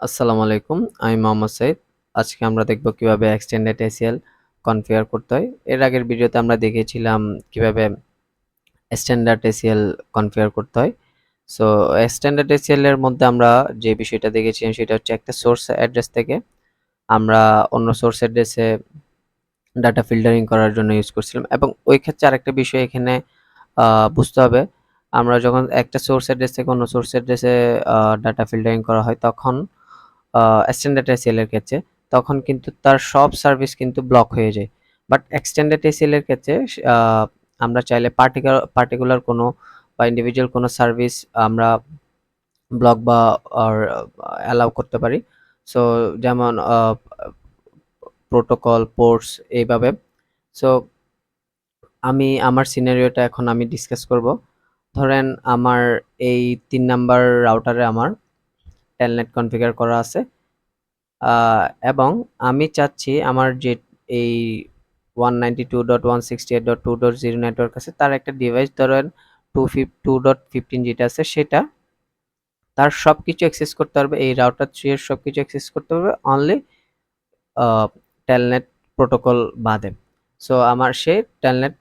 আসসালামু আলাইকুম। আমি মোহাম্মদ সাইদ। আজকে আমরা দেখব কিভাবে এক্সটেন্ডেড এসিএল কনফিগার করতে হয়। এর আগের ভিডিওতে আমরা দেখিয়েছিলাম কিভাবে স্ট্যান্ডার্ড এসিএল কনফিগার করতে হয়। সো স্ট্যান্ডার্ড এসিএল এর মধ্যে আমরা যে বিষয়টা দেখেছিলাম সেটা হচ্ছে একটা সোর্স অ্যাড্রেস থেকে আমরা অন্য সোর্স অ্যাড্রেসে ডাটা ফিল্টারিং করার জন্য ইউজ করছিলাম এবং ওই ক্ষেত্রে আরেকটা বিষয় এখানে বুঝতে হবে। আমরা যখন একটা সোর্স অ্যাড্রেস থেকে অন্য সোর্স অ্যাড্রেসে ডাটা ফিল্টারিং করা হয় তখন স্ট্যান্ডার্ড এসিএল এর ক্ষেত্রে তখন কিন্তু তার সব সার্ভিস কিন্তু ব্লক হয়ে যায়। বাট এক্সটেন্ডেড এসিএল এর ক্ষেত্রে আমরা চাইলে পার্টিকুলার কোনো বা ইন্ডিভিজুয়াল কোনো সার্ভিস আমরা ব্লক বা অ্যালাউ করতে পারি। সো যেমন প্রোটোকল, পোর্টস এইভাবে। সো আমি আমার সিনারিওটা এখন আমি ডিসকাস করব। ধরেন আমার এই ৩ নাম্বার রাউটারে আমার টেলনেট কনফিগার করা আছে। আ এবং আমি চাচ্ছি আমার যে এই 192.168.2.0 নেটওয়ার্ক আছে তার একটা ডিভাইস ধরেন 2.15 যেটা আছে সেটা তার সবকিছু অ্যাক্সেস করতে পারবে। এই রাউটার 3 এর সবকিছু অ্যাক্সেস করতে পারবে অনলি আ টেলনেট প্রোটোকল বাদে। সো আমার সে টেলনেট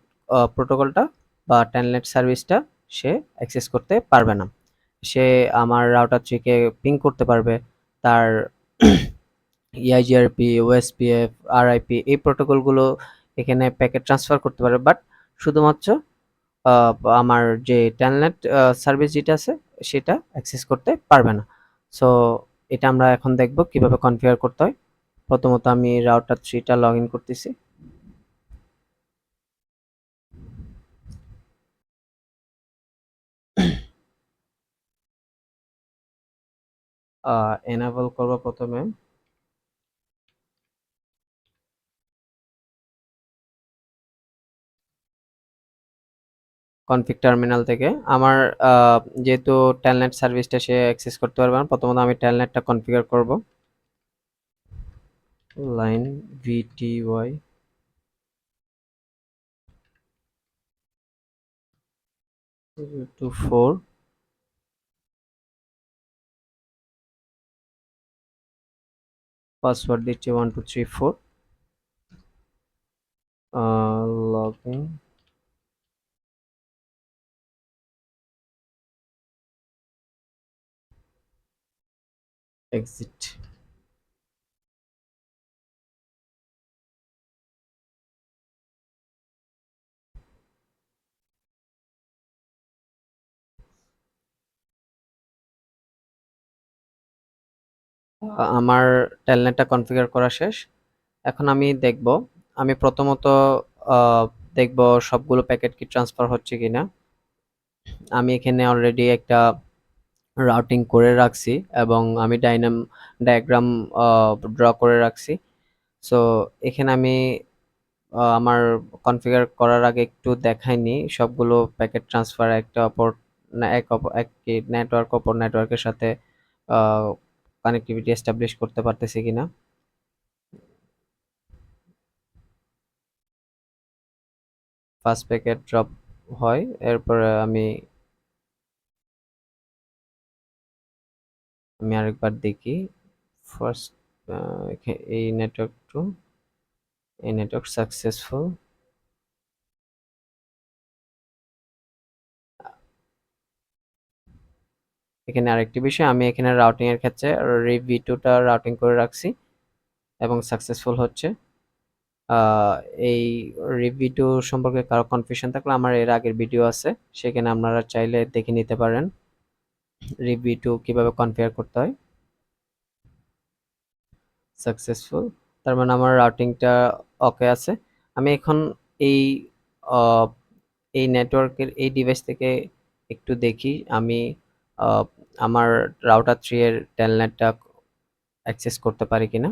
প্রোটোকলটা বা টেলনেট সার্ভিসটা সে অ্যাক্সেস করতে পারবে না। সে আমার রাউটার 3 কে পিং করতে পারবে। তার EIGRP, OSPF, RIP এই প্রোটোকলগুলো এখানে প্যাকেট ট্রান্সফার করতে পারে। বাট শুধুমাত্র আ আমার যে টেলনেট সার্ভিস যেটা আছে সেটা অ্যাক্সেস করতে পারবে না। সো এটা আমরা এখন দেখব কিভাবে কনফিগার করতে হয়। প্রথমত আমি রাউটার 3 টা লগইন করতেছি। এনেবল করব প্রথমে। কনফিগ টার্মিনাল থেকে আমার আ যেহেতু টেলনেট সার্ভিসটা সে অ্যাক্সেস করতে পারবে না, প্রথমত আমি টেলনেটটা কনফিগার করব। লাইন VTY 024 পাসওয়ার্ড দিচ্ছি 1234 লগইন এক্সিট। আমার টেলনেটটা কনফিগার করা শেষ। এখন আমি দেখব, আমি প্রথমত আ দেখব সবগুলো প্যাকেট কি ট্রান্সফার হচ্ছে কিনা। আমি এখানে অলরেডি একটা রাউটিং করে রাখছি এবং আমি ডায়াগ্রাম আ ড্র করে রাখছি। সো এখানে আমি আমার কনফিগার করার আগে একটু দেখাই নিই সবগুলো প্যাকেট ট্রান্সফার একটা অপর না একটি নেটওয়ার্ক অপর নেটওয়ার্কের সাথে আ কানেক্টিভিটি এস্টাবলিশ করতে পারতেছি কিনা। ফার্স্ট প্যাকেট ড্রপ হয়। এরপরে আমি আরেকবার দেখি। ফার্স্ট আ এই নেটওয়ার্ক সাকসেসফুল। এখানে আরেকটি বিষয়, আমি এখানে রাউটিং এর ক্ষেত্রে রিভ2 টা রাউটিং করে রাখছি এবং সাকসেসফুল হচ্ছে। আ এই রিভ2 সম্পর্কে কারো কনফিউশন থাকলে আমার এর আগের ভিডিও আছে। সেখানে আপনারা চাইলে দেখে নিতে পারেন রিভ2 কিভাবে কনফিগার করতে হয়। সাকসেসফুল। তার মানে আমার রাউটিংটা ওকে আছে। আমি এখন এই আ এই নেটওয়ার্কের এই ডিভাইস থেকে একটু দেখি আমি আ আমার রাউটার 3 এর টেলনেটটা অ্যাক্সেস করতে পারি কিনা।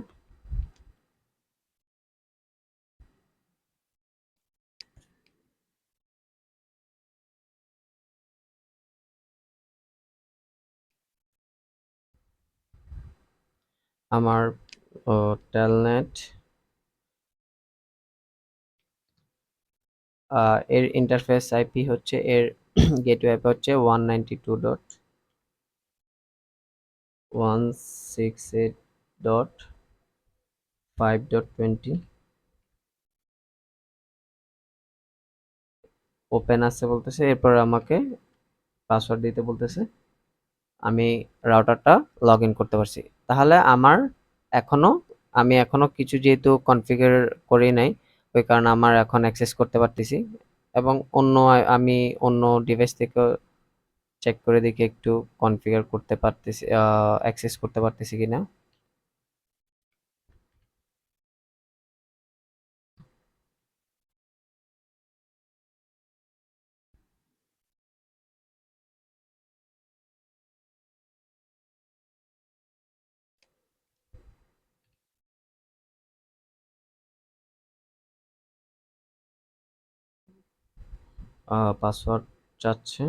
আমার টেলনেট এর ইন্টারফেস আইপি হচ্ছে এর গেটওয়ে আইপি হচ্ছে 168.5.20 ওপেন আছে বলতেছে। এরপর আমাকে পাসওয়ার্ড দিতে বলতেছে। আমি রাউটারটা লগ ইন করতে পারছি। তাহলে এখনো আমি এখনো কিছু যেহেতু কনফিগার করি নাই, ওই কারণে আমার এখন অ্যাক্সেস করতে পারতেছি। এবং আমি অন্য ডিভাইস থেকেও চেক করে দেখি একটু কনফিগার করতে পারতেছি, অ্যাক্সেস করতে পারতেছি কিনা। পাসওয়ার্ড চাচ্ছে।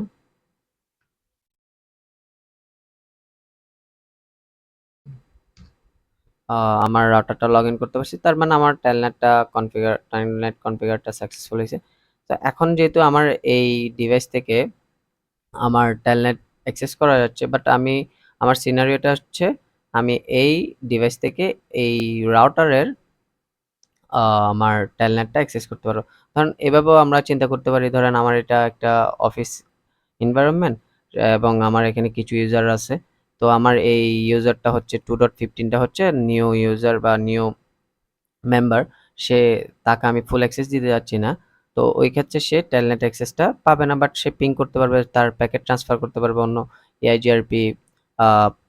আমার রাউটারটা লগ ইন করতে পারছি, তার মানে আমার টেলনেট কনফিগারটা সাকসেসফুল হয়েছে। তো এখন যেহেতু আমার এই ডিভাইস থেকে আমার টেলনেট অ্যাক্সেস করা যাচ্ছে, বাট আমার সিনারিওটা হচ্ছে আমি এই ডিভাইস থেকে এই রাউটারের আমার টেলনেটটা অ্যাক্সেস করতে পারবো। ধরেন এভাবেও আমরা চিন্তা করতে পারি, ধরেন আমার এটা একটা অফিস এনভায়রনমেন্ট এবং আমার এখানে কিছু ইউজার আছে। তো আমার এই ইউজারটা হচ্ছে 2.15টা হচ্ছে নিউ ইউজার বা নিউ মেম্বার। সে তাকে আমি ফুল অ্যাক্সেস দিতে যাচ্ছি না। তো ওই ক্ষেত্রে সে টেলনেট অ্যাক্সেসটা পাবে না, বাট সে পিং করতে পারবে, তার প্যাকেট ট্রান্সফার করতে পারবে অন্য এআইজিআরপি,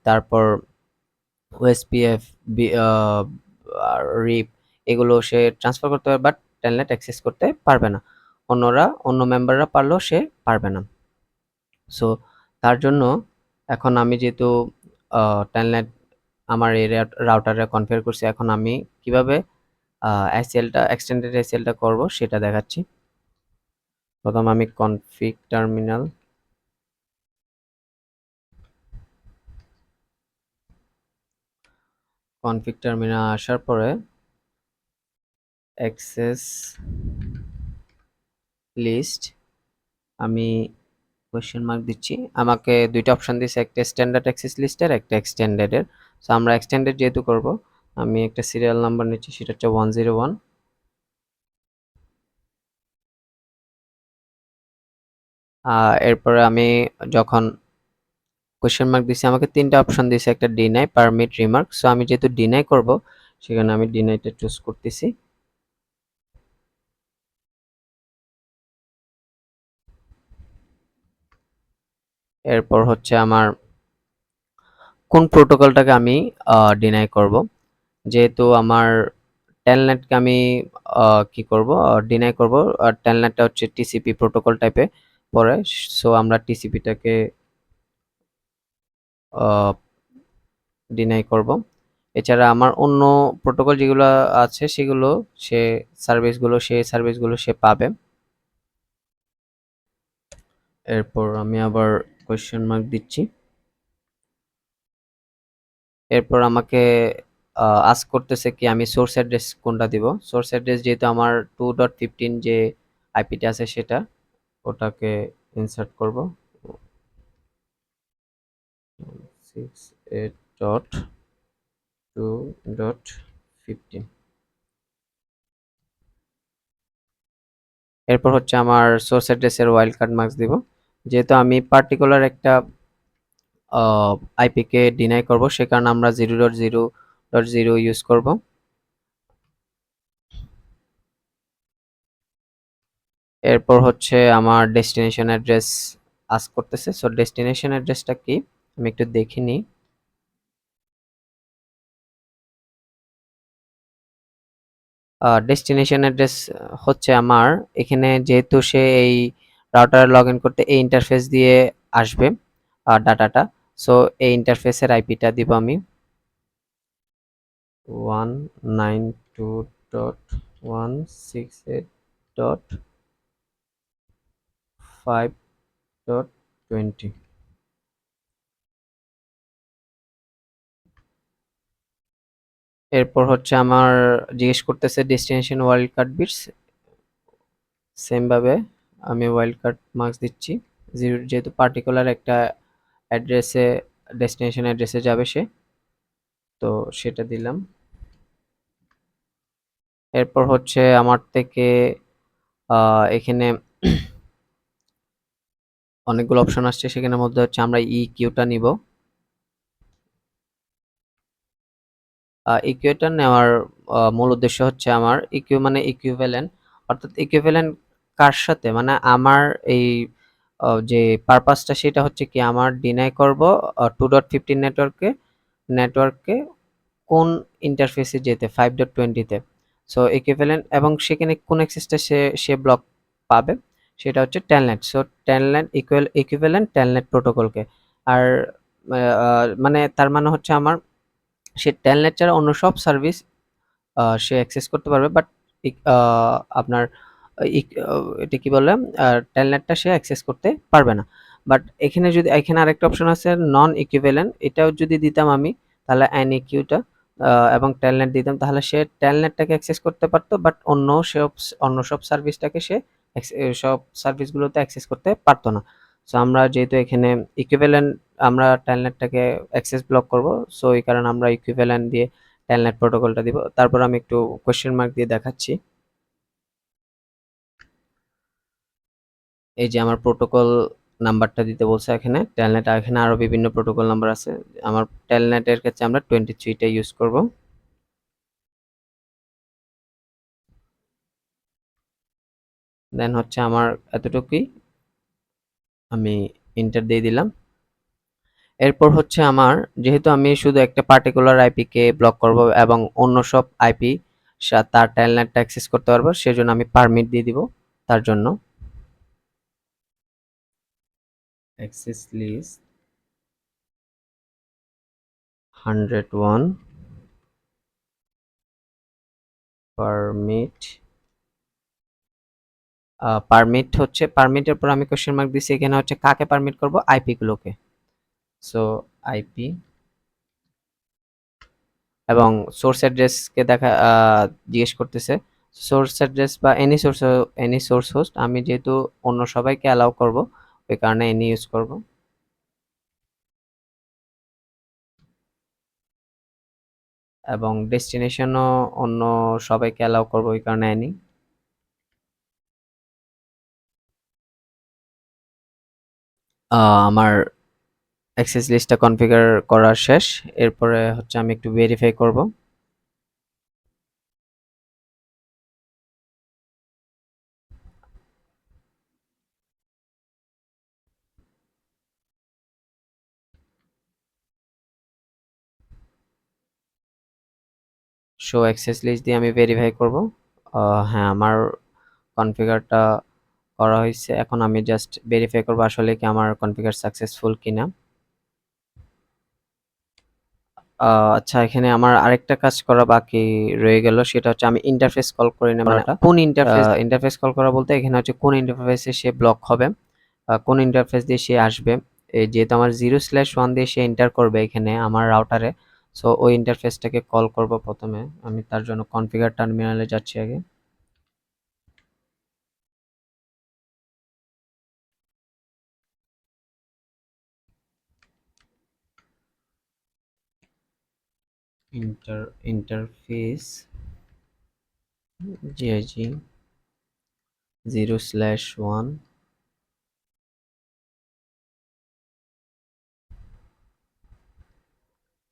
তারপর ওএসপিএফ, রিপ, এগুলো সে ট্রান্সফার করতে পারবে, বাট টেলনেট অ্যাক্সেস করতে পারবে না। অন্য মেম্বাররা পারলেও সে পারবে না। সো তার জন্য এখন আমি যেহেতু টেলনেট আমার এই রাউটারে কনফিগার করছি, এখন আমি কিভাবে এক্সটেন্ডেড এসিএলটা করব সেটা দেখাচ্ছি। প্রথম আমি কনফিগ টার্মিনাল আসার পরে অ্যাক্সেস লিস্ট আমি কোয়েশ্চেন মার্ক দিচ্ছি। আমাকে দুইটা অপশন দিয়েছে, একটা স্ট্যান্ডার্ড অ্যাক্সেস লিস্টের, একটা এক্সটেন্ডেডের। সো আমরা এক্সটেন্ডেড যেহেতু করব, আমি একটা সিরিয়াল নাম্বার নিচ্ছি, সেটা হচ্ছে 101। এরপরে আমি যখন কোয়েশ্চেন মার্ক দিছি, আমাকে তিনটা অপশন দিয়েছে, একটা ডিনাই, পারমিট, রিমার্ক। সো আমি যেহেতু ডিনাই করব, সেখানে আমি ডিনাইটা চুজ করতেছি। এরপর হচ্ছে আমার কোন প্রোটোকলটাকে আমি ডিনাই করব। যেহেতু আমার টেলনেটকে আমি কি করব, ডিনাই করব। আর টেলনেটটা হচ্ছে টিসিপি প্রোটোকল টাইপে পড়ে। সো আমরা টিসিপিটাকে ডিনাই করব। এছাড়া আমার অন্য প্রোটোকল যেগুলো আছে সেগুলো সে সার্ভিসগুলো সে পাবে। এরপর আমি আবার কোয়েশ্চেন মার্ক দিচ্ছি। এরপর আমাকে আস্ক করতেছে কি আমি সোর্স অ্যাড্রেস কোনটা দিব। সোর্স অ্যাড্রেস যেহেতু আমার 2.15 যে আইপিটা আছে সেটা, ওটাকে ইনসার্ট করব। 68.2.15। এরপর হচ্ছে আমার সোর্স অ্যাড্রেসের ওয়াইল্ড কার্ড মার্কস দিব। যেহেতু আমি পার্টিকুলার একটা আইপি কে ডিনাই করব, সে কারণে আমরা 0.0.0 ইউজ করব। এরপর হচ্ছে আমার ডেস্টিনেশন অ্যাড্রেস আস্ক করতেছে। সো ডেস্টিনেশন অ্যাড্রেসটা কি আমি একটু দেখে নিই। ডেস্টিনেশন অ্যাড্রেস হচ্ছে আমার এখানে, যেহেতু সে এই রাউটার লগ ইন করতে এই ইন্টারফেস দিয়ে আসবে ডাটাটা। সো এই ইন্টারফেসের আইপিটা দিব আমি 192.168.5.20। এরপর হচ্ছে আমার জিজ্ঞেস করতেছে destination wild card beats. Same ভাবে আমি ওয়াইল্ড কার্ড মার্কস দিচ্ছি। যেহেতু পার্টিকুলার একটা অ্যাড্রেসে ডেস্টিনেশন অ্যাড্রেসে যাবে সে, তো সেটা দিলাম। এরপর হচ্ছে আমার থেকে এখানে অনেকগুলো অপশন আসছে, সেখানের মধ্যে হচ্ছে আমরা ইকিউটা নিব। ইকুয়েটর নেওয়ার মূল উদ্দেশ্য হচ্ছে আমার ইকিউ মানে ইকুইভ্যালেন্ট, অর্থাৎ ইকুইভ্যালেন্ট কার সাথে, মানে আমার এই যে পারপাসটা সেটা হচ্ছে কি আমার ডিনাই করব 2.15 নেটওয়ার্ককে কোন ইন্টারফেসে যেতে 5.20 তে। সো ইকুইভ্যালেন্ট এবং সেখানে কোন অ্যাক্সেসটা সে ব্লক পাবে সেটা হচ্ছে telnet. So telnet equivalent telnet প্রোটোকলকে। আর মানে তার মানে হচ্ছে আমার সে টেলনেট ছাড়া অন্য সব সার্ভিস সে অ্যাক্সেস করতে পারবে, বাট আপনার এটা কি বলে টেলনেটটা সে অ্যাক্সেস করতে পারবে না। বাট এখানে আরেকটা অপশন আছে নন ইকুইভ্যালেন্ট, এটাও যদি দিতাম আমি তাহলে এনইকিউটা এবং টেলনেট দিতাম, তাহলে সে টেলনেটটাকে অ্যাক্সেস করতে পারতো, বাট অন্য সব সার্ভিসটাকে সে সব সার্ভিসগুলোতে অ্যাক্সেস করতে পারতো না। সো আমরা যেহেতু এখানে ইকুইভ্যালেন্ট, আমরা টেলনেটটাকে অ্যাক্সেস ব্লক করব, সো এই কারণে আমরা ইকুইভ্যালেন্ট দিয়ে টেলনেট প্রোটোকলটা দিব। তারপর আমি একটু কোয়েশ্চেন মার্ক দিয়ে দেখাচ্ছি। এই যে আমার প্রোটোকল নাম্বারটা দিতে বলছে এখানে টেলনেট, আর এখানে আরো বিভিন্ন প্রোটোকল নাম্বার আছে। আমার টেলনেটের ক্ষেত্রে আমরা 23টা ইউজ করব। দেন হচ্ছে আমার এতটুকুই, আমি এন্টার দিয়ে দিলাম। এরপর হচ্ছে আমার, যেহেতু আমি শুধু একটা পার্টিকুলার আইপি কে ব্লক করব এবং অন্য সব আইপি তার টেলনেটটা অ্যাক্সেস করতে পারবো, সেজন্য আমি পারমিট দিয়ে দিব। তার জন্য অ্যাক্সেস লিস্ট 101 পারমিট। পারমিটের পর আমি কোশ্চেন মার্ক দিছি, এখানে হচ্ছে কাকে পারমিট করব, আইপি গুলোকে। সো আইপি এবং সোর্স অ্যাড্রেসকে জিজ্ঞেস করতেছে। সোর্স অ্যাড্রেস বা এনি সোর্স হোস্ট, আমি যেহেতু অন্য সবাইকে অ্যালাউ করব ওই কারণে এনি ইউজ করব। এবং ডেস্টিনেশনও অন্য সবাইকে অ্যালাউ করব ওই কারণে এনি। আমার অ্যাক্সেস লিস্টটা কনফিগার করা শেষ। এরপরে হচ্ছে আমি একটু ভেরিফাই করব। শো অ্যাক্সেস লিস্ট দিয়ে আমি ভেরিফাই করব। হ্যাঁ, আমার কনফিগারটা করা হয়েছে। এখন আমি জাস্ট ভেরিফাই করব আসলে কি আমার কনফিগার সাকসেসফুল কিনা। আচ্ছা, এখানে আমার আরেকটা কাজ করা বাকি রয়ে গেল, সেটা হচ্ছে আমি ইন্টারফেস কল করে নেব। মানে কোন ইন্টারফেস কল করা বলতে এখানে হচ্ছে কোন ইন্টারফেসে সে ব্লক হবে, কোন ইন্টারফেস দিয়ে সে আসবে। এই যেহেতু আমার 0/1 দিয়ে সে এন্টার করবে এখানে আমার রাউটারে, সো ওই ইন্টারফেসটাকে কল করব প্রথমে। আমি তার জন্য কনফিগার টার্মিনালে যাচ্ছি আগে। Interface gig 0/1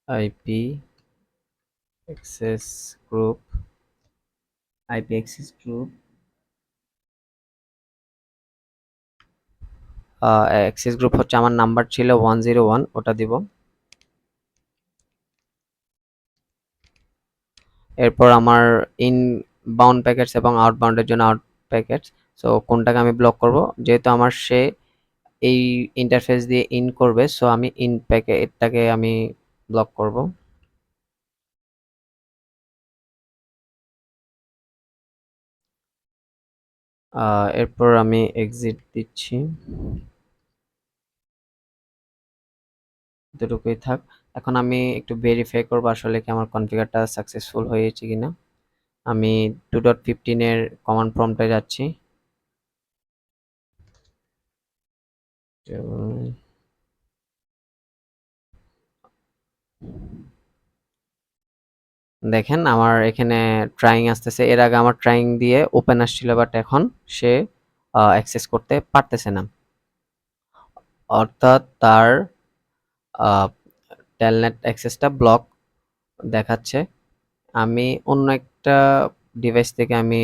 IP access group, IP access group access group হচ্ছে আমার নাম্বার ছিল 101, ওটা দিব। এরপর আমার ইন বাউন্ড প্যাকেটস এবং আউটবাউন্ডের জন্য আউট প্যাকেটস, সো কোনটাকে আমি ব্লক করব, যেহেতু আমার সে এই ইন্টারফেস দিয়ে ইন করবে, সো আমি ইন প্যাকেটটাকে আমি ব্লক করব। এরপর আমি এক্সিট দিচ্ছি। এতটুকুই থাক। এখন আমি একটু ভেরিফাই করব আসলে কি আমার কনফিগারটা সাকসেসফুল হয়েছে কিনা। আমি 2.15 এর কমান্ড প্রম্পটে যাচ্ছি। দেখেন আমার এখানে ট্রাইং আসতেছে। এর আগে আমার ট্রাইং দিয়ে ওপেন আসছিল, বাট এখন সে অ্যাক্সেস করতে পারতেছে না। অর্থাৎ তার টেলনেট অ্যাক্সেসটা ব্লক দেখাচ্ছে। আমি অন্য একটা ডিভাইস থেকে আমি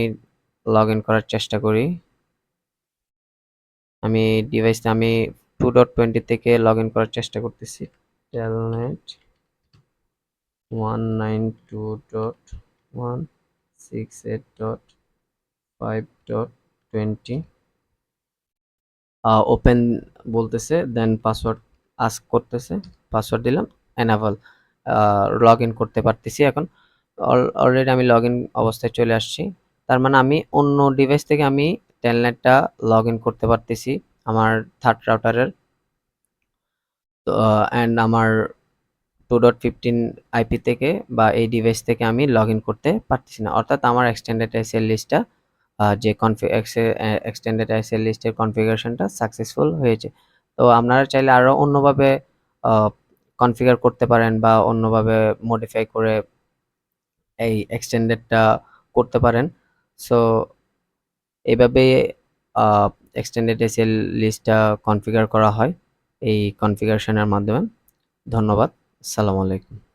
লগ ইন করার চেষ্টা করি। আমি 2.20 থেকে লগ ইন করার চেষ্টা করতেছি। টেলনেট 192.168.5.20 ওপেন বলতেছে, দেন পাসওয়ার্ড আস্ক করতেছে, পাসওয়ার্ড দিলাম, এনাবল, লগ ইন করতে পারতেছি এখন। অলরেডি আমি লগ ইন অবস্থায় চলে আসছি। তার মানে আমি অন্য ডিভাইস থেকে আমি টেলনেটটা লগ ইন করতে পারতেছি আমার থার্ড রাউটারের। তো অ্যান্ড আমার 2.15 আইপি থেকে বা এই ডিভাইস থেকে আমি লগ ইন করতে পারতেছি না। অর্থাৎ আমার এক্সটেন্ডেড এসএল লিস্টটা যে এক্সটেন্ডেড এসএল লিস্টের কনফিগারেশনটা সাকসেসফুল হয়েছে। তো আপনারা চাইলে আরও অন্যভাবে কনফিগার করতে পারেন বা অন্যভাবে মডিফাই করে এই এক্সটেন্ডেডটা করতে পারেন। সো এইভাবে এক্সটেন্ডেড এসএল লিস্টটা কনফিগার করা হয় এই কনফিগারেশনের মাধ্যমে। ধন্যবাদ। আসসালামু আলাইকুম।